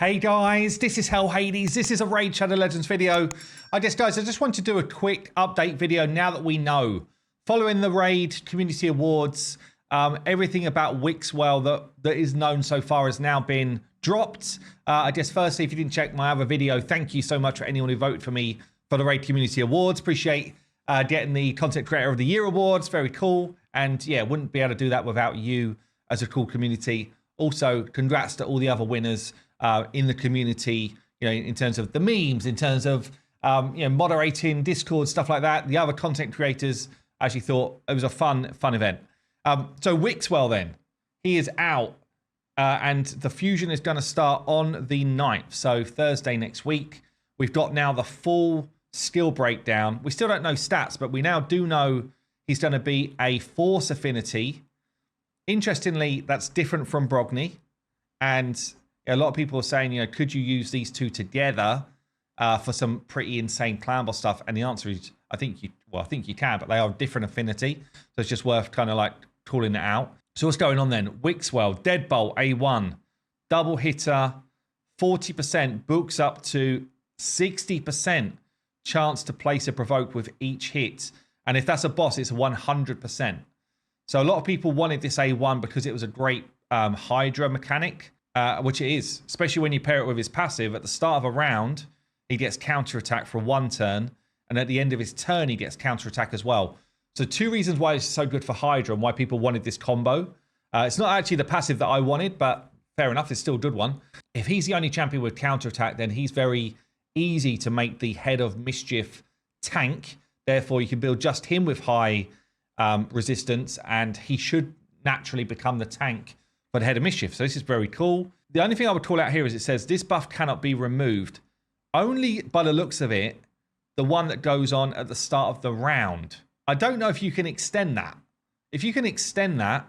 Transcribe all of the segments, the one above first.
Hey guys, this is Hell Hades. This is a Raid Shadow Legends video. I just want to do a quick update video now that we know. Following the Raid Community Awards, everything about WIXWELL that is known so far has now been dropped. I guess firstly, if you didn't check my other video, thank you so much for anyone who voted for me for the Raid Community Awards. Appreciate getting the Content Creator of the Year awards. Very cool. And yeah, wouldn't be able to do that without you as a cool community. Also, congrats to all the other winners in the community, you know, in terms of the memes, in terms of you know, moderating Discord, stuff like that. The other content creators actually thought it was a fun event. So WIXWELL then, he is out, and the fusion is going to start on the 9th, so Thursday next week. We've got now the full skill breakdown. We still don't know stats, but we now do know he's going to be a force affinity. Interestingly, that's different from Brogni, and a lot of people are saying, you know, could you use these two together for some pretty insane clan boss stuff? And the answer is, I think you can, but they are different affinity, so it's just worth kind of like calling it out. So what's going on then? WIXWELL, Deadbolt, A1, double hitter, 40%, books up to 60% chance to place a provoke with each hit. And if that's a boss, it's 100%. So a lot of people wanted this A1 because it was a great Hydra mechanic. Which it is, especially when you pair it with his passive. At the start of a round, he gets counterattack for one turn, and at the end of his turn, he gets counterattack as well. So two reasons why it's so good for Hydra and why people wanted this combo. It's not actually the passive that I wanted, but fair enough, it's still a good one. If he's the only champion with counterattack, then he's very easy to make the Head of Mischief tank. Therefore, you can build just him with high resistance, and he should naturally become the tank for the Head of Mischief. So this is very cool. The only thing I would call out here is it says this buff cannot be removed. Only by the looks of it, the one that goes on at the start of the round. I don't know if you can extend that. If you can extend that,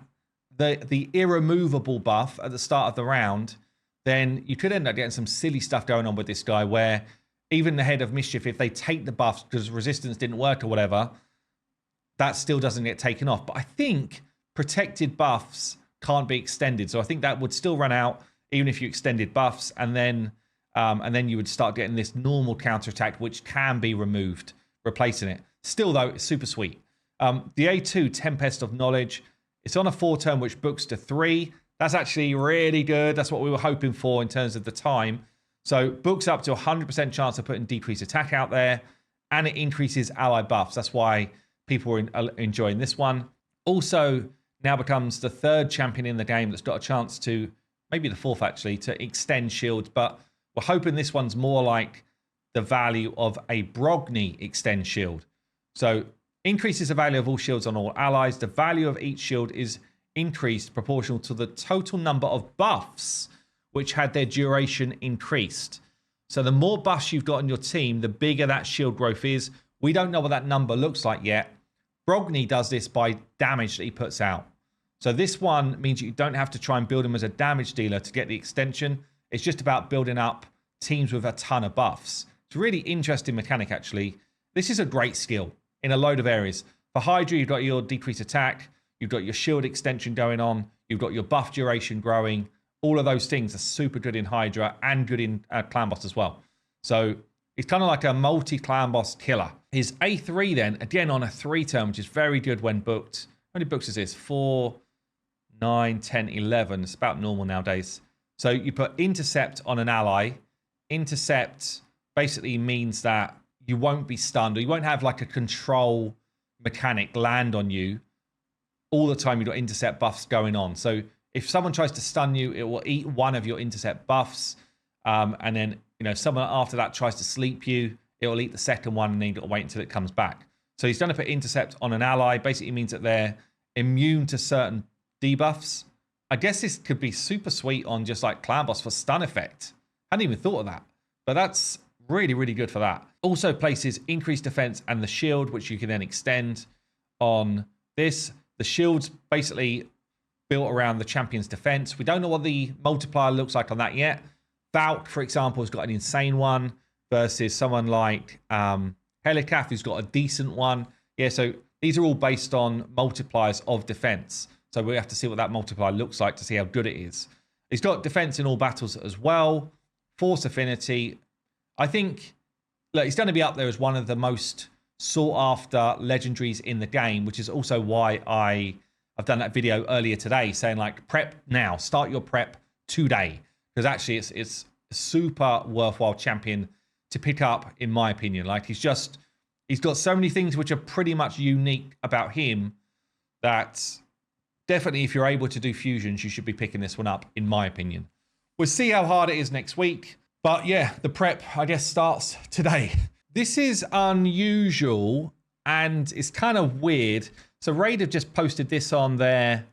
the irremovable buff at the start of the round, then you could end up getting some silly stuff going on with this guy where even the Head of Mischief, if they take the buffs because resistance didn't work or whatever, that still doesn't get taken off. But I think protected buffs can't be extended, so I think that would still run out even if you extended buffs, and then you would start getting this normal counterattack which can be removed, replacing it. Still though, it's super sweet. The A2 Tempest of Knowledge, it's on a 4-turn which books to 3. That's actually really good. That's what we were hoping for in terms of the time. So books up to 100% chance of putting decreased attack out there, and it increases ally buffs. That's why people were enjoying this one. Also, now becomes the 3rd champion in the game that's got a chance to, maybe the 4th actually, to extend shields. But we're hoping this one's more like the value of a Brogni extend shield. So increases the value of all shields on all allies. The value of each shield is increased proportional to the total number of buffs which had their duration increased. So the more buffs you've got on your team, the bigger that shield growth is. We don't know what that number looks like yet. Brogni does this by damage that he puts out. So this one means you don't have to try and build him as a damage dealer to get the extension. It's just about building up teams with a ton of buffs. It's a really interesting mechanic, actually. This is a great skill in a load of areas. For Hydra, you've got your decreased attack. You've got your shield extension going on. You've got your buff duration growing. All of those things are super good in Hydra and good in Clan Boss as well. So it's kind of like a multi-clan boss killer. His A3 then, again on a 3-turn, which is very good when booked. How many books is this? 4, 9, 10, 11. It's about normal nowadays. So you put intercept on an ally. Intercept basically means that you won't be stunned, or you won't have like a control mechanic land on you all the time. You've got intercept buffs going on. So if someone tries to stun you, it will eat one of your intercept buffs. And then, you know, someone after that tries to sleep you, it will eat the second one, and then you've got to wait until it comes back. So he's going to put intercept on an ally. Basically means that they're immune to certain debuffs. I guess this could be super sweet on just like Clan Boss for stun effect. I hadn't even thought of that, but that's really, really good for that. Also places increased defense and the shield, which you can then extend on this. The shield's basically built around the champion's defense. We don't know what the multiplier looks like on that yet. Valk, for example, has got an insane one versus someone like Helikath, who's got a decent one. Yeah, so these are all based on multipliers of defense. So we have to see what that multiplier looks like to see how good it is. He's got defense in all battles as well. Force Affinity. I think, look, he's going to be up there as one of the most sought after legendaries in the game, which is also why I've done that video earlier today saying like prep now, start your prep today, because actually it's a super worthwhile champion to pick up, in my opinion. Like he's got so many things which are pretty much unique about him that definitely if you're able to do fusions, you should be picking this one up, in my opinion. We'll see how hard it is next week. But yeah, the prep, I guess, starts today. This is unusual and it's kind of weird. So Raid have just posted this on their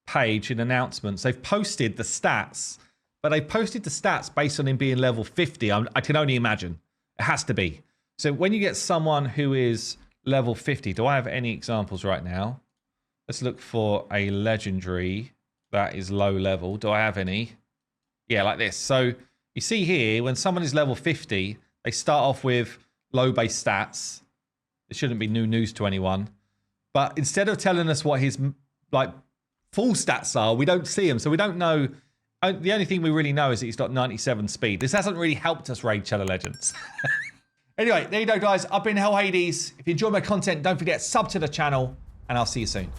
page in announcements. They've posted the stats, but they posted the stats based on him being level 50. I can only imagine. It has to be. So when you get someone who is level 50, do I have any examples right now? Let's look for a legendary that is low level. Do I have any? Yeah, like this. So you see here, when someone is level 50, they start off with low base stats. It shouldn't be new news to anyone. But instead of telling us what his like full stats are, we don't see them. So we don't know. The only thing we really know is that he's got 97 speed. This hasn't really helped us raid Shadow Legends. Anyway, there you go, guys. I've been Hell Hades. If you enjoy my content, don't forget, sub to the channel, and I'll see you soon.